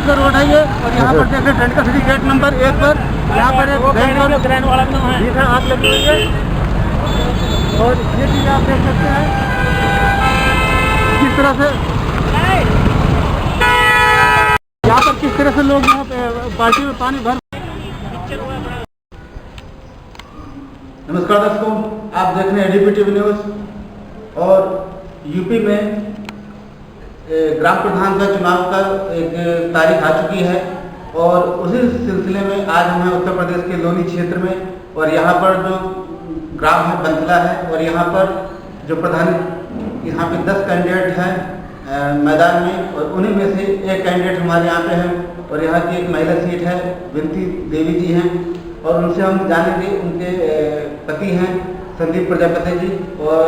का रोड है ये। और यहाँ पर देख रहे टेंट का सिटी गेट नंबर 1 पर यहाँ पर एक बैंक आग लगी हुई है। और ये चीज़ आप देख सकते हैं किस तरह से यहाँ पर किस तरह से लोग यहाँ पे बाल्टी में पानी भर। नमस्कार दोस्तों, आप देख रहे हैं डीपीटीवी न्यूज़। और यूपी में ग्राम प्रधान का चुनाव का एक तारीख आ चुकी है और उसी सिलसिले में आज हम हैं उत्तर प्रदेश के लोनी क्षेत्र में। और यहाँ पर जो ग्राम है बंतला है और यहाँ पर जो प्रधान यहाँ पे 10 कैंडिडेट हैं मैदान में और उन्हीं में से एक कैंडिडेट हमारे यहाँ पे हैं। और यहाँ की एक महिला सीट है, विनती देवी जी हैं और उनसे हम जानेंगे। उनके पति हैं संदीप प्रजापति जी और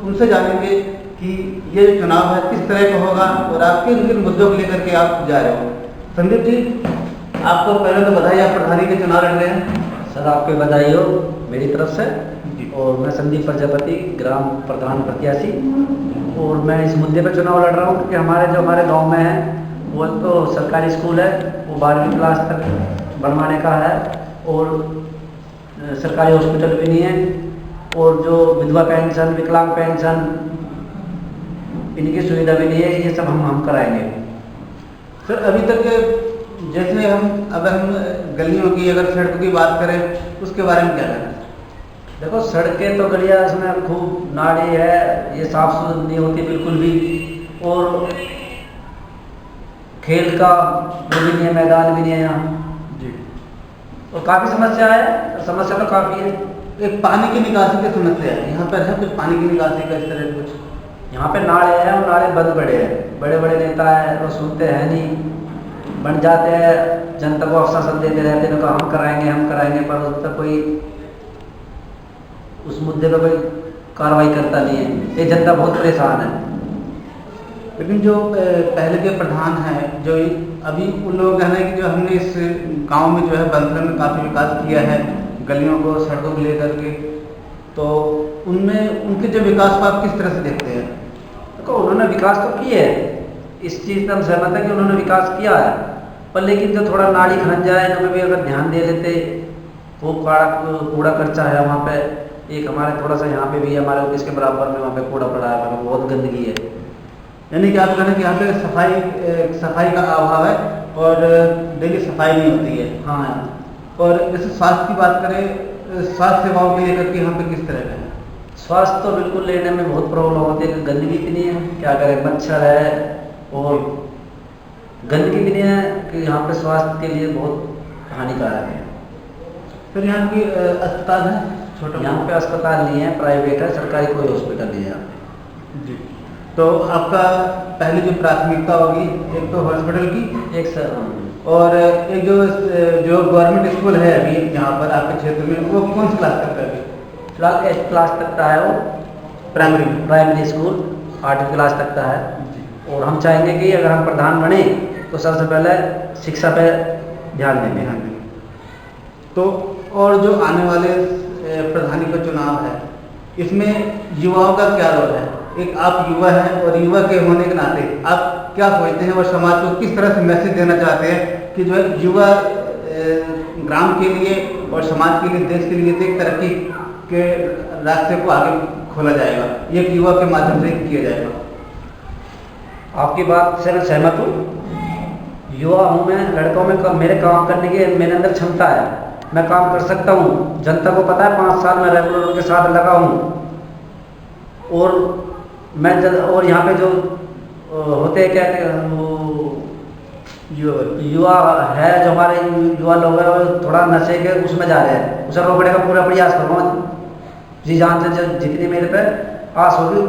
उनसे जानेंगे कि ये चुनाव है किस तरह का होगा और आप किन किन मुद्दों को लेकर के आप जा रहे हो। संदीप जी, आपको पहले तो बधाई, आप प्रधानी के चुनाव लड़ रहे हैं। सर आपको बधाई हो मेरी तरफ से। और मैं संदीप प्रजापति, ग्राम प्रधान प्रत्याशी, और मैं इस मुद्दे पर चुनाव लड़ रहा हूँ क्योंकि हमारे गांव में है वो तो सरकारी स्कूल है, वो 12वीं क्लास तक बनवाने का है और सरकारी हॉस्पिटल भी नहीं है और जो विधवा पेंशन, विकलांग पेंशन, इनकी सुविधा भी नहीं है। ये सब हम कराएंगे। सर अभी तक जैसे हम गलियों की अगर सड़कों की बात करें उसके बारे में क्या कहना है? देखो सड़कें तो गलियाँ इसमें खूब नाली है, ये साफ सुथरी नहीं होती बिल्कुल भी। और खेल का वो भी नहीं है, मैदान भी नहीं है यहाँ जी। और काफ़ी समस्या है, समस्या तो काफ़ी है। एक पानी की निकासी की समस्या है यहाँ पर, है कुछ पानी की निकासी का इस तरह कुछ? यहाँ पे नाले हैं और नाले बंद पड़े हैं। बड़े बड़े नेता हैं वो सुनते हैं नहीं, बन जाते हैं, जनता को आश्वासन देते रहते हैं, हम कराएंगे, पर उस तक कोई उस मुद्दे पर कोई कार्रवाई करता नहीं है। ये जनता बहुत परेशान है। लेकिन जो पहले के प्रधान हैं, जो अभी उन लोगों का कहना है कि जो हमने इस गांव में जो है बंतला में काफ़ी विकास किया है, गलियों को सड़कों को लेकर के, तो उनमें उनके जो विकास को आप किस तरह से देखते हैं? देखो उन्होंने विकास तो किया है, इस चीज़ से हम सहमत है कि उन्होंने विकास किया है, पर लेकिन जो थोड़ा नाली खंजा है इनमें भी अगर ध्यान दे लेते। वो कूड़ा कच्चा है वहाँ पे, एक हमारे थोड़ा सा यहाँ पे भी हमारे ऑफिस के बराबर में वहाँ पे कूड़ा पड़ा है, वहाँ बहुत गंदगी है। यानी कि आप कहना कि यहाँ पे सफाई का अभाव है और डेली सफाई नहीं होती है। हाँ। और जैसे स्वास्थ्य की बात करें, स्वास्थ्य सेवाओं के लेकर के यहाँ पे किस तरह का है? स्वास्थ्य तो बिल्कुल लेने में बहुत प्रॉब्लम होती है, गंदगी इतनी है, क्या करें, मच्छर है और गंदगी भी नहीं है कि यहाँ पे स्वास्थ्य के लिए बहुत हानिकारक है। फिर यहाँ की अस्पताल है छोटा? यहाँ पे अस्पताल नहीं है, प्राइवेट है, सरकारी कोई हॉस्पिटल नहीं है यहाँ पे। जी। तो आपका पहली जो प्राथमिकता होगी एक तो हॉस्पिटल की, एक सर, और एक जो गवर्नमेंट स्कूल है अभी यहाँ पर आपके क्षेत्र में, वो कौन सी क्लास तक है अभी? फिलहाल 8th क्लास तक का है वो, प्राइमरी स्कूल 8वीं क्लास तक का है। और हम चाहेंगे कि अगर हम प्रधान बने तो सबसे पहले शिक्षा पे ध्यान देंगे। तो और जो आने वाले प्रधानी का चुनाव है, इसमें युवाओं का क्या रोल है? एक आप युवा हैं और युवा के होने के नाते आप क्या सोचते हैं और समाज को किस तरह से मैसेज देना चाहते हैं कि जो है युवा ग्राम के लिए और समाज के लिए, देश के लिए एक तरक्की के रास्ते को आगे खोला जाएगा, एक युवा के माध्यम से किया जाएगा? आपकी बात से मैं सहमत हूँ। युवा हूँ मैं, लड़कों में मेरे काम करने की मेरे अंदर क्षमता है, मैं काम कर सकता हूँ। जनता को पता है 5 साल मैं रेगुलर उनके साथ लगा हूँ। और मैं और यहाँ पे जो होते हैं क्या युवा है, जो हमारे युवा लोग हैं वो थोड़ा नशे के उसमें जा रहे हैं, उसे रोकने का पूरा प्रयास करूँगा जी जान से, जितनी मेरे पे आस होगी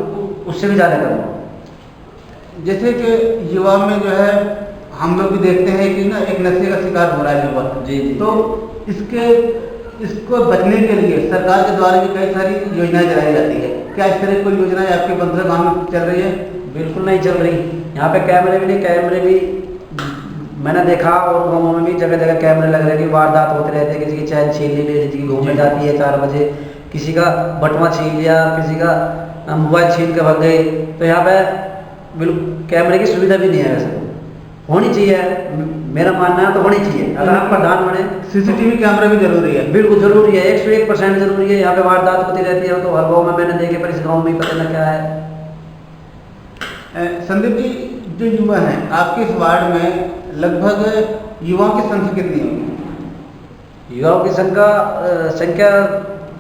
उससे भी ज़्यादा करूँगा। जैसे कि युवा में जो है हम लोग भी देखते हैं कि ना एक नशे का शिकार हो रहा है युवा। जी। तो इसको बचने के लिए सरकार के द्वारा भी कई सारी योजनाएं चलाई जाती है। क्या इस तरह कोई योजनाएं आपके बंतला गाँव में चल रही है? बिल्कुल नहीं चल रही। यहाँ पे कैमरे भी नहीं, कैमरे भी मैंने देखा और गाँवों में भी जगह जगह कैमरे लग रहे हैं कि वारदात होते रहते हैं, किसी की चैन छीन ली, किसी की घूमने जाती है 4 बजे, किसी का बटुआ छीन लिया, किसी का मोबाइल छीन के भाग गए। तो यहाँ पे बिल्कुल कैमरे की सुविधा भी नहीं है वैसे। होनी चाहिए, मेरा मानना है तो होनी चाहिए। अगर हम प्रधान बने, सीसीटीवी कैमरा भी जरूरी है। बिल्कुल जरूरी है, 101% जरूरी है। यहाँ पे वारदात होती रहती है तो हर गाँव में मैंने देखे, पर इस गाँव में ही पता न क्या है। संदीप जी, जो युवा हैं आपके इस वार्ड में, लगभग युवाओं की संख्या कितनी होगी? युवाओं की संख्या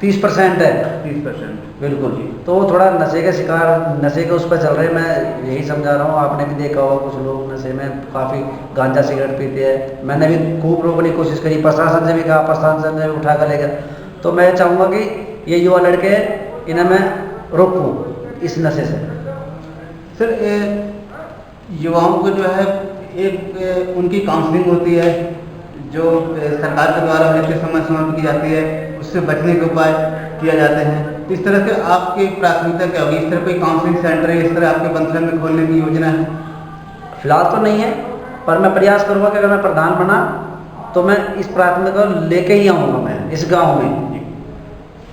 30% है। 30%। बिल्कुल। तो वो थोड़ा नशे के शिकार, नशे के उस पर चल रहे हैं। मैं यही समझा रहा हूँ, आपने भी देखा होगा कुछ लोग नशे में काफ़ी गांजा सिगरेट पीते हैं। मैंने भी खूब रोकने की कोशिश करी, प्रशासन से भी कहा, प्रशासन ने उठा कर ले गया। तो मैं चाहूँगा कि ये युवा लड़के इन्हें मैं रोकूँ इस नशे से। सर, युवाओं को जो है एक उनकी काउंसलिंग होती है जो सरकार के द्वारा उन्हें समय समय की जाती है, उससे बचने के उपाय किए जाते हैं। तो इस तरह से आपकी प्राथमिकता क्या होगी? इस तरह कोई काउंसलिंग सेंटर है इस तरह आपके बंसला में खोलने की योजना है? फिलहाल तो नहीं है, पर मैं प्रयास करूँगा कि अगर मैं प्रधान बना तो मैं इस प्राथमिकता लेके ही आऊँगा मैं इस गाँव में।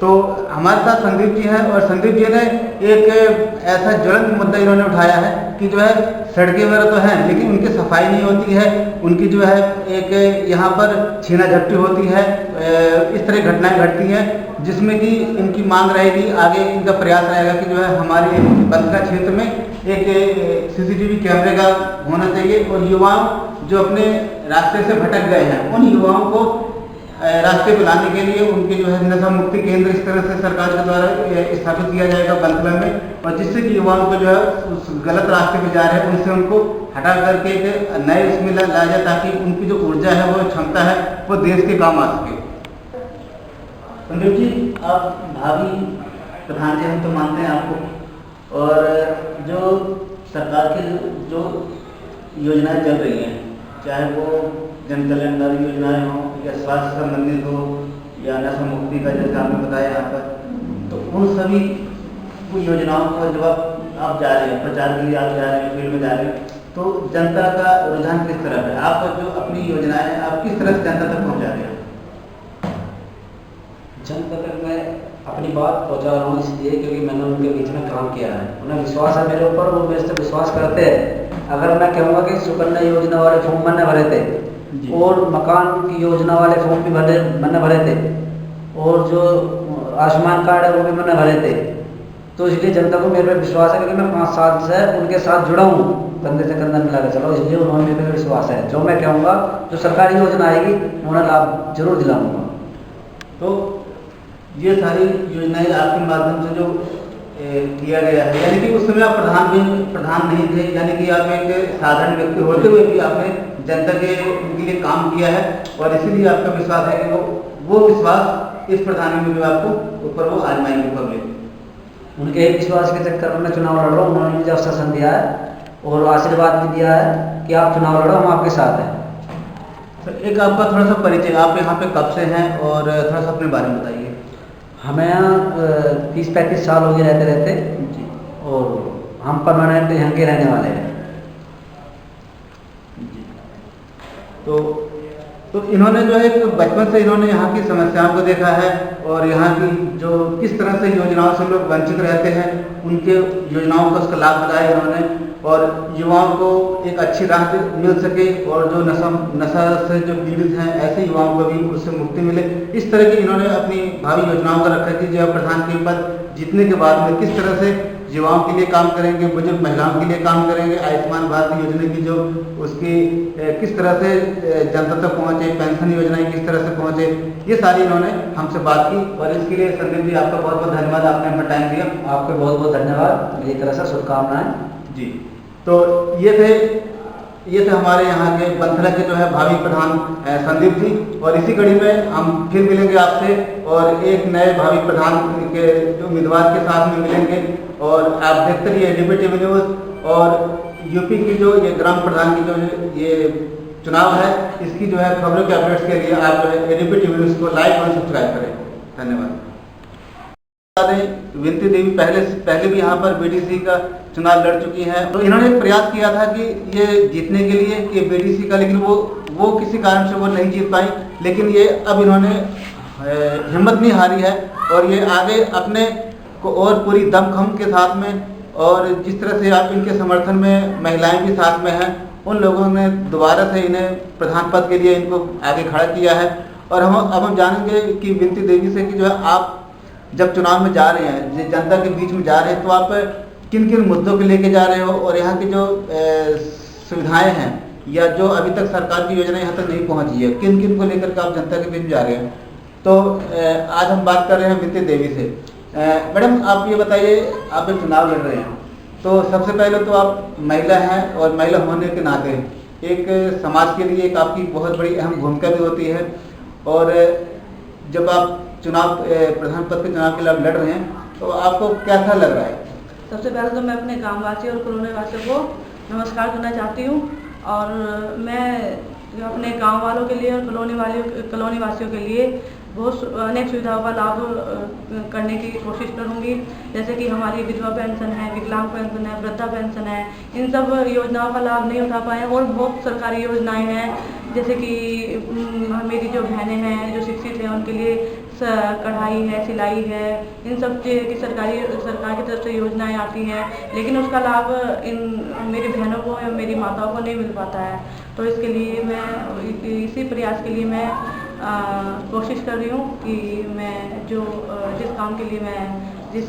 तो हमारे साथ संदीप जी हैं, और संदीप जी ने एक ऐसा ज्वलंत मुद्दा इन्होंने उठाया है कि जो है सड़कें वगैरह तो हैं लेकिन उनकी सफाई नहीं होती है, उनकी जो है एक यहाँ पर छीना झपटी होती है, इस तरह घटनाएं घटती हैं, जिसमें कि इनकी मांग रहेगी, आगे इनका प्रयास रहेगा कि जो है हमारे बंसला क्षेत्र में एक सीसीटीवी कैमरे का होना चाहिए, और युवाओं जो अपने रास्ते से भटक गए हैं उन युवाओं को रास्ते पे लाने के लिए उनके जो है नशा मुक्ति केंद्र इस तरह से सरकार के द्वारा स्थापित किया जाएगा बंसला में, और जिससे कि युवाओं को जो है उस गलत रास्ते पे जा रहे हैं उनसे उनको हटा करके एक नए उसमें लाया जाए, ताकि उनकी जो ऊर्जा है, वो क्षमता है, वो देश के काम आ सके। संदीप जी, आप भावी प्रधान जी, हम तो मानते हैं आपको, और जो सरकार की जो योजनाएं चल रही हैं, चाहे वो जन कल्याणकारी योजनाएं हों या स्वास्थ्य संबंधित हो या नशा मुक्ति का, जैसे आपने बताया यहाँ पर, तो उन सभी योजनाओं को जब आप जा रहे हैं प्रचार के लिए, आप जा रहे हैं फील्ड में जा रहे हैं, तो जनता का रुझान किस तरह है? आप जो अपनी योजनाएं हैं आप किस तरह से जनता तक पहुँचा रहे हैं? जनता तक मैं अपनी बात पहुँचा रहा हूँ इसलिए क्योंकि मैंने उनके बीच में काम किया है, उन्हें विश्वास है मेरे ऊपर, वो मेरे से विश्वास करते हैं। अगर मैं कहूँगा कि सुकन्या योजना वाले फॉर्म मैंने भरे थे और मकान की योजना वाले फॉर्म भी मैंने भरे थे, और जो आयुष्मान कार्ड है वो भी मैंने भरे थे, तो इसलिए जनता को मेरे पे विश्वास है क्योंकि मैं 5 साल से उनके साथ जुड़ा हूँ, कंधे से कंधा मिला कर चलो, इसलिए उन्होंने मेरे पे विश्वास है। जो मैं कहूँगा, जो सरकारी योजना आएगी उन्हें लाभ जरूर दिलाऊंगा। तो ये सारी योजनाएं आपके माध्यम से जो किया गया है, यानी कि उस समय आप प्रधान नहीं थे, यानी कि आप एक साधारण व्यक्ति होते हुए भी आपने जनता के लिए काम किया है, और इसीलिए आपका विश्वास है कि वो विश्वास इस प्रधानी में जो आपको ऊपर वो आजमाएंगे पब्लिक। उनके विश्वास के चक्कर में मैं चुनाव लड़ रहा हूँ। उन्होंने मुझे आश्वासन दिया है और आशीर्वाद भी दिया है कि आप चुनाव लड़ो, हम आपके साथ हैं। सर, एक आपका थोड़ा सा परिचय, आप यहाँ पे कब से हैं और थोड़ा सा अपने बारे में बताइए। हमें यहाँ 30-35 साल हो गए रहते जी, और हम परमानेंट यहाँ के रहने वाले हैं जी। तो इन्होंने जो है बचपन से इन्होंने यहाँ की समस्याओं को देखा है, और यहाँ की जो किस तरह से योजनाओं से लोग वंचित रहते हैं, उनके योजनाओं का उसका लाभ बताया इन्होंने, और युवाओं को एक अच्छी राह मिल सके, और जो नशा से जो पीड़ित हैं ऐसे युवाओं को भी उससे मुक्ति मिले। इस तरह की इन्होंने अपनी भावी योजनाओं का रखा कि जो प्रधान के पद जीतने के बाद में किस तरह से युवाओं के लिए काम करेंगे, बुजुर्ग महिलाओं के लिए काम करेंगे, आयुष्मान भारत योजना की जो उसकी किस तरह से जनता तक पहुँचे, पेंशन योजनाएं किस तरह से पहुँचे, ये सारी इन्होंने हमसे बात की, और इसके लिए संदीप जी आपका बहुत बहुत धन्यवाद, आपने हमें टाइम दिया। आपके बहुत बहुत धन्यवाद, मेरी तरह से शुभकामनाएं जी। तो ये थे हमारे यहाँ के बंसला के जो है भावी प्रधान संदीप जी, और इसी कड़ी में हम फिर मिलेंगे आपसे, और एक नए भावी प्रधान के जो उम्मीदवार के साथ में मिलेंगे, और आप देखते रहिए एडीपी टीवी न्यूज़, और यूपी की जो ये ग्राम प्रधान की जो ये चुनाव है, इसकी जो है खबरों के अपडेट्स के लिए आप एडीपी टीवी न्यूज़ को लाइक और सब्सक्राइब करें। धन्यवाद। विनती देवी पहले भी यहाँ पर बीडीसी का चुनाव लड़ चुकी है, तो इन्होंने प्रयास किया था कि ये जीतने के लिए कि बीडीसी का, लेकिन वो किसी कारण से वो नहीं जीत पाई, लेकिन ये अब इन्होंने हिम्मत नहीं हारी है, और ये आगे अपने को और पूरी दमखम के साथ में, और जिस तरह से आप इनके समर्थन में महिलाएं भी साथ में हैं, उन लोगों ने दोबारा से इन्हें प्रधान पद के लिए इनको आगे खड़ा किया है। और हम जानेंगे कि विनती देवी से कि जो है आप जब चुनाव में जा रहे हैं, जनता के बीच में जा रहे हैं, तो आप किन किन मुद्दों को लेके जा रहे हो और यहाँ की जो सुविधाएं हैं या जो अभी तक सरकार की योजना यहाँ तक नहीं पहुँची है, किन किन को लेकर के आप जनता के बीच में जा रहे हैं। तो आज हम बात कर रहे हैं विनती देवी से। मैडम, आप ये बताइए, आप एक चुनाव लड़ रहे हैं, तो सबसे पहले तो आप महिला हैं और महिला होने के नाते एक समाज के लिए एक आपकी बहुत बड़ी अहम भूमिका भी होती है। और जब आप चुनाव प्रधान पद के चुनाव के लिए लड़ रहे हैं, तो आपको कैसा लग रहा है? सबसे पहले तो मैं अपने गाँव वासियों और कॉलोनी वासियों को नमस्कार करना चाहती हूँ। और मैं अपने गांव वालों के लिए और कॉलोनी वासियों के लिए बहुत अनेक सुविधाओं का लाभ करने की कोशिश करूंगी। जैसे कि हमारी विधवा पेंशन है, विकलांग पेंशन है, वृद्धा पेंशन है, इन सब योजनाओं का लाभ नहीं उठा पाए। और बहुत सरकारी योजनाएं हैं, जैसे कि मेरी जो बहनें हैं जो शिक्षित हैं उनके लिए कढ़ाई है, सिलाई है, इन सब की सरकार की तरफ से योजनाएं आती हैं, लेकिन उसका लाभ इन मेरी बहनों को या मेरी माताओं को नहीं मिल पाता है। तो इसके लिए मैं इसी प्रयास के लिए मैं कोशिश कर रही हूँ कि मैं जिस काम के लिए मैं जिस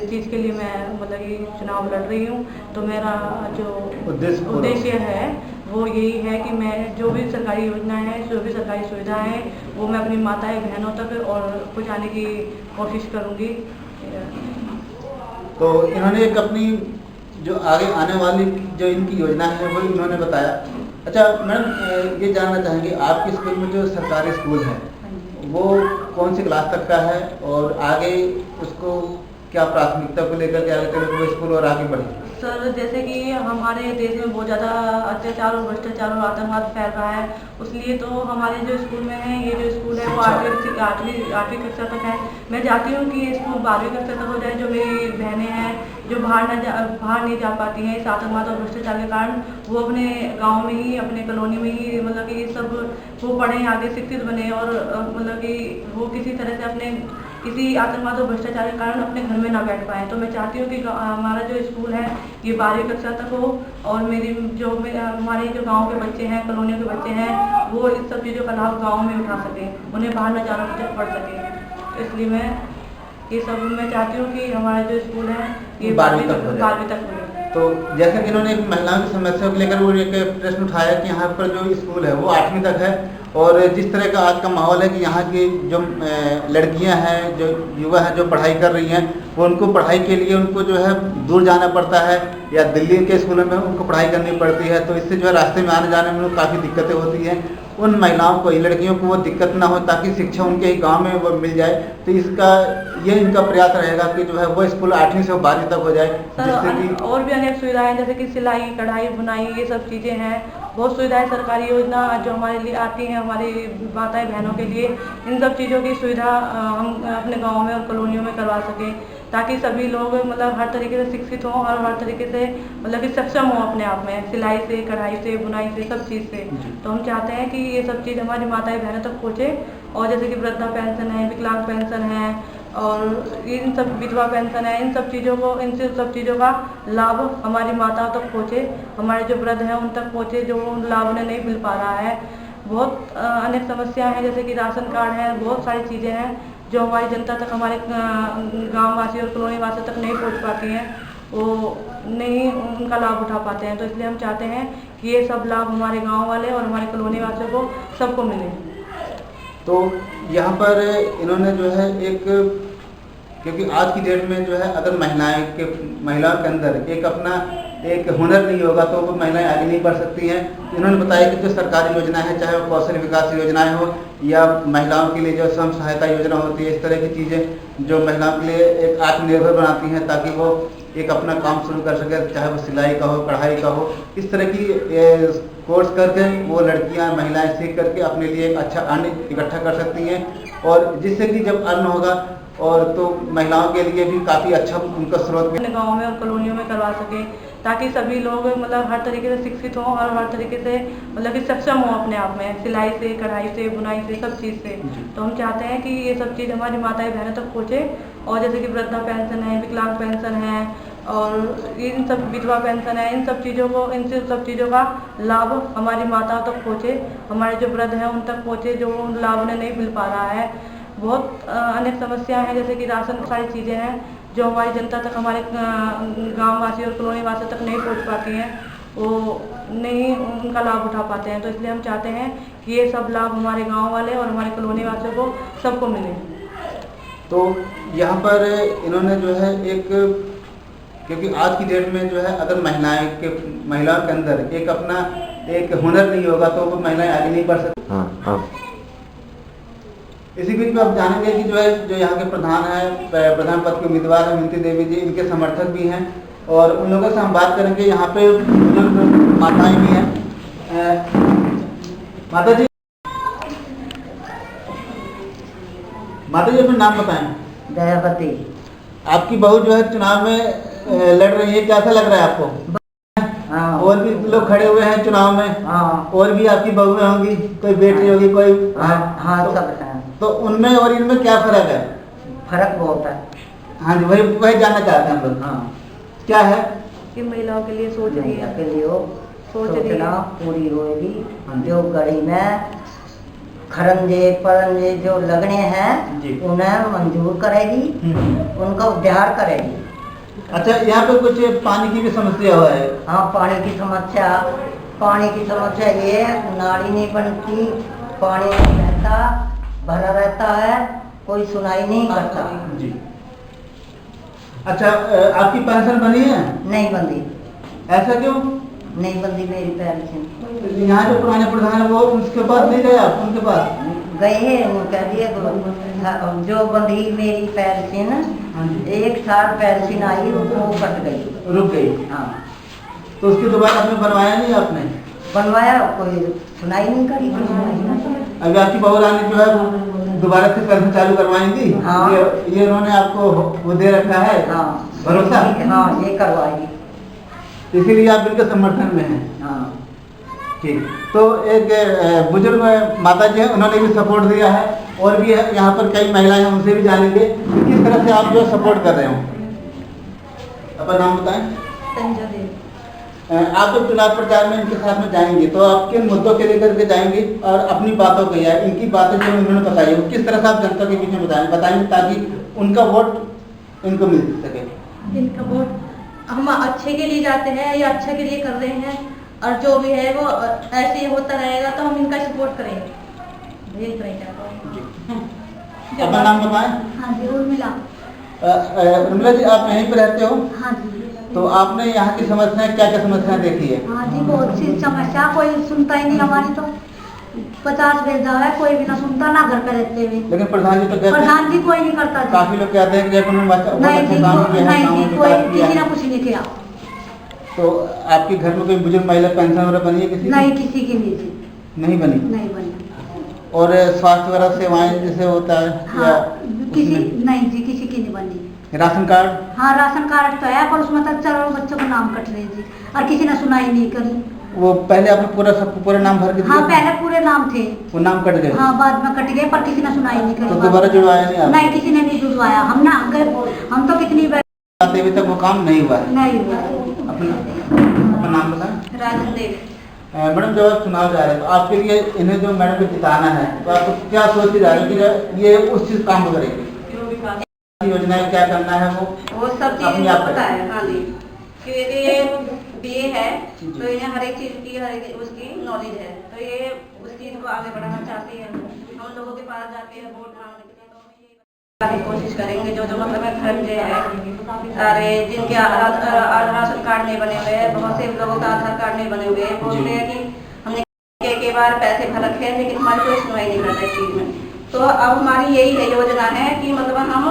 चीज़ के लिए मैं मतलब ये चुनाव लड़ रही हूँ, तो मेरा जो उद्देश्य है वो यही है कि मैं जो भी सरकारी योजना है, जो भी सरकारी सुविधा है, वो मैं अपनी माताएं बहनों तक और पहुँचाने की कोशिश करूँगी। तो इन्होंने एक अपनी जो आगे आने वाली जो इनकी योजना है वो इन्होंने बताया। अच्छा मैडम, ये जानना चाहेंगे आपके स्कूल में जो सरकारी स्कूल है वो कौन सी क्लास तक का है और आगे उसको क्या प्राथमिकता को लेकर के आगे चले वो स्कूल और आगे बढ़े? सर, जैसे कि हमारे देश में बहुत ज़्यादा अत्याचार और भ्रष्टाचार और आतंकवाद फैल रहा है, उसलिए तो हमारे जो स्कूल में है, ये जो स्कूल है वो आठवीं कक्षा तक है। मैं चाहती हूँ कि ये स्कूल 12वीं कक्षा तक हो जाए। जो मेरी बहनें हैं जो बाहर नहीं जा पाती हैं इस आतंकवाद और भ्रष्टाचार के कारण, वो अपने गाँव में ही, अपने कॉलोनी में ही मतलब कि सब वो पढ़ें, आगे शिक्षित बने और मतलब कि वो किसी तरह से अपने किसी आतंकवाद और भ्रष्टाचार के कारण अपने घर में ना बैठ पाए। तो मैं चाहती हूँ कि हमारा जो स्कूल है ये 12वीं कक्षा तक हो और हमारे जो गांव के बच्चे हैं, कॉलोनियों के बच्चे हैं, वो इस सब चीज़ों का लाभ गांव में उठा सकें, उन्हें बाहर न जाना पड़ सके। तो इसलिए मैं ये सब मैं चाहती हूँ कि हमारा जो स्कूल है ये 12वीं तक हो। तो जैसे कि इन्होंने महिलाओं की समस्या को लेकर वो एक प्रश्न उठाया कि यहाँ पर जो स्कूल है वो 8वीं तक है और जिस तरह का आज का माहौल है कि यहाँ की जो लड़कियाँ हैं, जो युवा हैं जो पढ़ाई कर रही हैं, वो उनको पढ़ाई के लिए उनको जो है दूर जाना पड़ता है या दिल्ली के स्कूलों में उनको पढ़ाई करनी पड़ती है। तो इससे जो है रास्ते में आने जाने में काफ़ी दिक्कतें होती हैं। उन महिलाओं को, लड़कियों को वो दिक्कत ना हो ताकि शिक्षा उनके ही गांव में वो मिल जाए। तो इनका प्रयास रहेगा कि जो है वो स्कूल 8वीं से 12वीं तक हो जाए। जिससे कि और भी अनेक सुविधाएं जैसे कि सिलाई, कढ़ाई, बुनाई, ये सब चीज़ें हैं। बहुत सुविधाएं सरकारी योजना जो हमारे लिए आती हैं, हमारी माताएं बहनों के लिए, इन सब चीज़ों की सुविधा हम अपने गाँव में और कॉलोनियों में करवा सकें, ताकि सभी लोग मतलब हर तरीके से शिक्षित हों और हर तरीके से मतलब कि सक्षम हों अपने आप में, सिलाई से, कढ़ाई से, बुनाई से, सब चीज़ से। तो हम चाहते हैं कि ये सब चीज़ हमारी माताएं बहनों तक पहुँचे। और जैसे कि वृद्धा पेंशन है, विकलांग पेंशन है और इन सब विधवा पेंशन है, इन सब चीज़ों का लाभ हमारी माताओं तक पहुँचे, हमारे जो वृद्ध हैं उन तक पहुँचे, जो लाभ उन्हें नहीं मिल पा रहा है। बहुत अनेक समस्याएं हैं, जैसे कि राशन कार्ड है, बहुत सारी चीज़ें हैं जो हमारी जनता तक, हमारे गाँव वासी और कॉलोनी वासियों तक नहीं पहुँच पाती हैं, वो नहीं उनका लाभ उठा पाते हैं। तो इसलिए हम चाहते हैं कि ये सब लाभ हमारे गाँव वाले और हमारे कॉलोनी वासियों को सबको मिले। तो यहाँ पर इन्होंने जो है क्योंकि आज की डेट में जो है अगर महिलाओं के अंदर एक हुनर नहीं होगा तो वो महिलाएं आगे नहीं बढ़ सकती हैं। तो इन्होंने बताया कि जो सरकारी योजना है, चाहे वो कौशल विकास योजनाएं हो या महिलाओं के लिए जो स्वयं सहायता योजना होती है, इस तरह की चीज़ें जो महिलाओं के लिए एक आत्मनिर्भर बनाती हैं ताकि वो एक अपना काम शुरू कर सके, चाहे वो सिलाई का हो, कढ़ाई का हो। इस तरह की कोर्स करके वो लड़कियां, महिलाएं सीख करके अपने लिए एक अच्छा अन्न इकट्ठा कर सकती हैं और जिससे कि जब अन्न होगा और तो महिलाओं के लिए भी काफ़ी अच्छा उनका स्रोत अपने गाँव में और कॉलोनियों में करवा सकें, ताकि सभी लोग मतलब हर तरीके से शिक्षित हों और हर तरीके से मतलब कि सक्षम हों अपने आप में, सिलाई से, कढ़ाई से, बुनाई से, सब चीज़ से। तो हम चाहते हैं कि ये सब चीज़ हमारी माताएं बहनों तक पहुँचे। और जैसे कि वृद्धा पेंशन है, विकलांग पेंशन है और इन सब विधवा पेंशन है, इन सब चीज़ों का लाभ हमारी माताओं तक पहुँचे, हमारे जो वृद्ध हैं उन तक पहुँचे, जो उन लाभ उन्हें नहीं मिल पा रहा है। बहुत अनेक समस्याएं हैं, जैसे कि राशन, सारी चीज़ें हैं जो हमारी जनता तक, हमारे गाँव वासी और कॉलोनी वासियों तक नहीं पहुँच पाती हैं, वो नहीं उनका लाभ उठा पाते हैं। तो इसलिए हम चाहते हैं कि ये सब लाभ हमारे गाँव वाले और हमारे कॉलोनी वासियों को सबको मिले। तो यहाँ पर इन्होंने जो है क्योंकि आज की डेट में जो है अगर महिलाओं के अंदर एक हुनर नहीं होगा तो वो महिलाएं आगे नहीं बढ़ सकती। हाँ। इसी बीच में आप जानेंगे कि जो यहाँ के प्रधान है, प्रधान पद के उम्मीदवार हैं विनती देवी जी, इनके समर्थक भी हैं और उन लोगों से हम बात करेंगे। यहाँ पे बुजुर्ग माताएं भी हैं। माता जी अपना नाम बताएं। दयावती। आपकी बहू जो है चुनाव में लड़ रही है, कैसा लग रहा है आपको? हाँ। और भी लोग खड़े हुए हैं चुनाव में। हाँ। और भी आपकी बहुएं होंगी, कोई बेटी होगी, कोई। हाँ, सब है। तो उनमें और इनमें क्या फर्क है? फर्क बहुत है। हाँ जी, वही जानना चाहते हैं हम लोग। हाँ। क्या है कि महिलाओं के लिए सोच रही है, के लिए सोचना पूरी होगी। जो गड़ी में खरंजे परंजे जो लगने हैं उन्हें मंजूर करेगी, उनका उद्धार करेगी। अच्छा, यहाँ पे कुछ पानी की भी समस्या हुआ है? हाँ, पानी की समस्या ये है, नाली नहीं बनती, पानी नहीं रहता, भरा रहता है, कोई सुनाई नहीं करता जी। अच्छा, आपकी पेंशन बनी है? नहीं बंदी। ऐसा क्यों? नहीं बंदी मेरी पेंशन। यहाँ जो पुराने प्रधान है वो उसके पास नहीं गए आप? उनके पास गए हैं, कह दिए जो बंदी मेरी पेंशन, 1 साल पेंशन आई वो कट गई, रुक गई। हाँ। तो उसके दोबारा आपने बनवाया नहीं? आपने बनवाया, कोई सुनाई नहीं करी। अभी आपकी बहू रानी जो है दोबारा से पेंशन चालू करवाएंगी? हाँ। ये उन्होंने आपको वो दे रखा है? हाँ। भरोसा? हाँ, ये करवाएगी। इसीलिए आप इनके समर्थन में हैं? हाँ। ठीक। तो एक बुजुर्ग माता जी है, उन्होंने भी सपोर्ट दिया है और भी है यहाँ पर कई महिलाएं हैं, उनसे भी जानेंगे कि किस तरह से आप जो सपोर्ट कर रहे हो। अपना नाम बताएं। संजय देव। आप जब चुनाव प्रचार में इनके साथ में जाएंगे तो आप किन मुद्दों के लेकर के जाएंगे और अपनी बातों को या इनकी बातें जो उन्होंने बताई है किस तरह से आप जनता के बीच में बताएंगे ताकि उनका वोट इनको मिल सके? इनका वोट हम अच्छे के लिए जाते हैं या अच्छे के लिए कर रहे हैं, और जो भी है वो ऐसे ही होता रहेगा तो हम इनका सपोर्ट करेंगे। यही करेंगे। अपना नाम बताएं। हाँ जी, उर्मिला। उर्मिला जी, आप यहीं पर रहते हो? हाँ जी। तो आपने यहाँ की समस्याएं क्या क्या समस्याएं देखी है? हाँ जी, बहुत सी समस्या, कोई सुनता ही नहीं हमारी। तो 50 भेजा है, कोई भी ना सुनता, ना घर पे रहते हुए। लेकिन प्रधान जी तो कहते हैं, प्रधान जी कोई नहीं करता जी। काफी लोग कहते हैं कि जयपुर में नहीं जी, नहीं जी, कोई किसी ने कुछ नहीं किया। तो आपके घर में कोई बुजुर्ग महिला पेंशन वगैरह बनी है किसी? नहीं, किसी की नहीं जी। नहीं बनी? नहीं बनी। और स्वास्थ्य वगैरह सेवाएं जैसे होता है? हाँ, किसी नहीं जी, किसी की नहीं बनी। Ration card? हाँ, राशन कार्ड तो है, पर उसमें तो चलो बच्चों का नाम कट रहे जी, और किसी ने सुनाई नहीं करी। वो पहले आपने पूरा नाम भर के दिया? हाँ, पहले पूरे नाम थे, वो नाम कट गए? हाँ, बाद में कट गए, पर किसी ने सुनाई नहीं करी। तो दोबारा जुड़वाया नहीं आपने? नहीं, किसी ने नहीं जुड़वाया। हम तो कितनी बार अभी तक वो काम नहीं हुआ है? नहीं हुआ। अपना नाम बताएं। राजन देव। मैडम, जब आप चुनाव जा रहे हैं तो आपके लिए इन्हें जो मैडम को जिताना है तो आपको क्या सोच के जा रहे हैं कि ये उस चीज काम को करेंगे? योजनाएं क्या करना है वो सब चीज पता है। हाँ जी, क्योंकि ये बीए है तो इन्हें हर एक चीज की उसकी नॉलेज है, तो ये उस चीज को आगे बढ़ाना चाहती है। हम लोगों के पास जाते हैं वोट मांगने के लिए, तो हम ये कोशिश करेंगे जो मतलब खर्चे है सारे, जिनके राशन कार्ड नहीं बने हुए हैं, बहुत से लोगों का आधार कार्ड नहीं बने हुए हैं, बोलते हैं कि हमने के बार पैसे भर रखे हैं लेकिन हमारी कोई सुनवाई नहीं करता इस चीज में। तो अब हमारी यही योजना है कि मतलब हम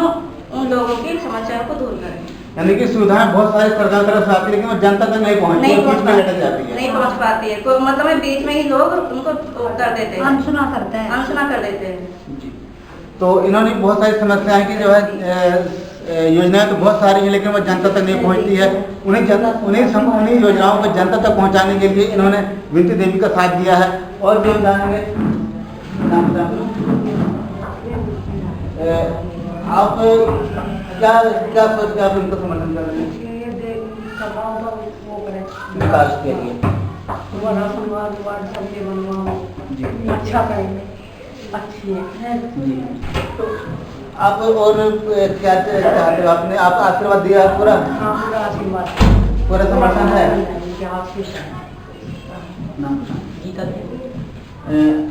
उन लोगों की समस्याओं को दूर करें। यानी कि सुविधाएं बहुत सारी सरकार तरफ से आती है लेकिन वो जनता तक नहीं पहुंचती, नहीं पहुंच पाती है। कोई मतलब बीच में ही लोग उनको कर देते हैं, अनसुना कर देते हैं। तो इन्होंने बहुत सारी समस्याएं की जो है योजनाएं तो बहुत सारी हैं लेकिन वो जनता तक नहीं पहुंचती है। उन्हीं योजनाओं को जनता तक पहुंचाने के लिए इन्होंने विनती देवी का साथ दिया है। और भी हम जानेंगे। आप क्या सोच के आप इनको समर्थन कर रहे हैं? का वो करें, विकास के लिए। दोबारा संवाद वार्ड सबके बनवाओ, जी अच्छा करेंगे, अच्छी है। जी। तो आप और क्या चाहते हो? आपने आप आशीर्वाद दिया पूरा? हाँ, पूरा आशीर्वाद, पूरा समर्थन है? नाम गीता देवी।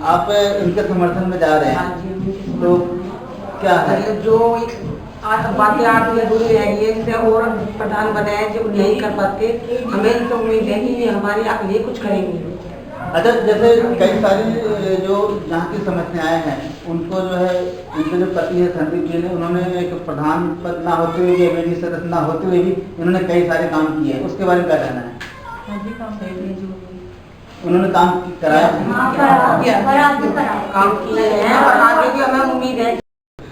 आप इनके समर्थन में जा रहे हाँ हैं, जी, उनकी तो क्या है? जो बातें आती अधूरी रह गई है, जिसे और प्रधान बनाए जो नहीं कर पाते, हमें तो उम्मीद है कि ये हमारे लिए कुछ करेंगे। अच्छा, जैसे कई सारी जो यहाँ की समस्याएं हैं, उनको जो है उनके जो पति है संदीप जी ने, उन्होंने एक प्रधान पद ना होते हुए भी, एमएलए सदस्य ना होते हुए भी इन्होंने कई सारे काम किए हैं, उसके बारे में क्या कहना है? उन्होंने काम कराया? काम किए हैं और आगे भी हमें उम्मीद है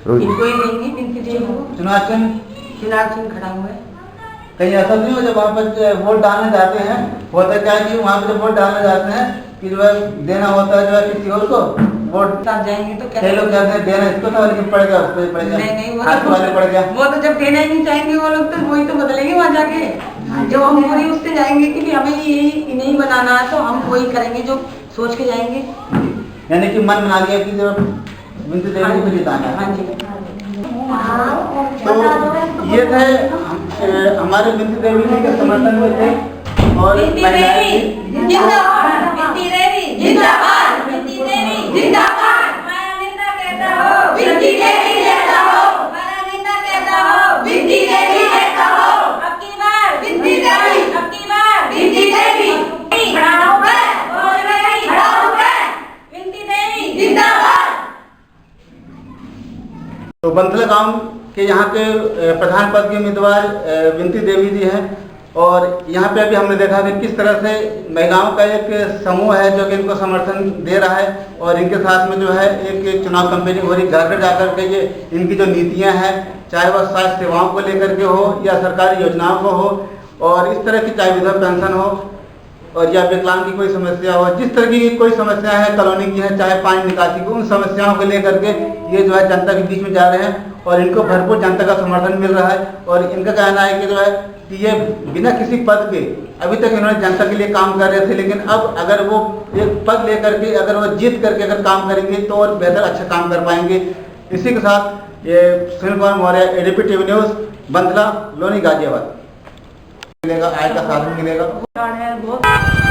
इनको ही देंगे। बिनती देवी चुनाव चिन्ह खड़ा हुआ है। कहीं ऐसा नहीं हो जब वहाँ पर वोट डालने जाते हैं, होता क्या है कि वहाँ पर जब वोट डालने जाते हैं कि जो है देना होता है जो है किसी और को वोट, साथ जाएंगे तो क्या कई लोग कहते हैं देना इसको था लेकिन पड़ गया उसको, पड़ गया नहीं, हाथ वाले पड़ गया। वो तो जब देना ही नहीं चाहेंगे वो लोग, तो वही तो बदलेंगे वहाँ जाके। जब हम पूरी उससे जाएंगे कि भी हमें यही नहीं बनाना है, तो हम वही करेंगे जो सोच के जाएंगे। यानी कि मन बना लिया कि जो बिंदु देवी को जिताना है। हाँ जी। तो ये थे हमारे बिंदु देवी जी के समर्थन में थे और महिलाएं तो बंथला गांव के यहाँ के प्रधान पद के उम्मीदवार विनती देवी जी हैं और यहाँ पे अभी हमने देखा कि किस तरह से महिलाओं का एक समूह है जो कि इनको समर्थन दे रहा है और इनके साथ में जो है एक चुनाव कैंपेनिंग हो रही, घर घर जाकर के ये इनकी जो नीतियाँ हैं, चाहे वह स्वास्थ्य सेवाओं को लेकर के हो या सरकारी योजनाओं को हो और इस तरह की, चाहे विधवा पेंशन हो और या विकलांग की कोई समस्या हो, जिस तरह की कोई समस्या है कॉलोनी की है, चाहे पानी निकासी की, उन समस्याओं को लेकर के ये जो है जनता के बीच में जा रहे हैं और इनको भरपूर जनता का समर्थन मिल रहा है। और इनका कहना है कि जो है कि ये बिना किसी पद के अभी तक इन्होंने जनता के लिए काम कर रहे थे, लेकिन अब अगर वो एक पद लेकर के अगर वो जीत करके अगर काम करेंगे तो और बेहतर अच्छा काम कर पाएंगे। इसी के साथ ये Sunil Kumar Maurya, ADP TV news, Banthla, Loni, Ghaziabad. मिलेगा, आय का साधन मिलेगा। है बहुत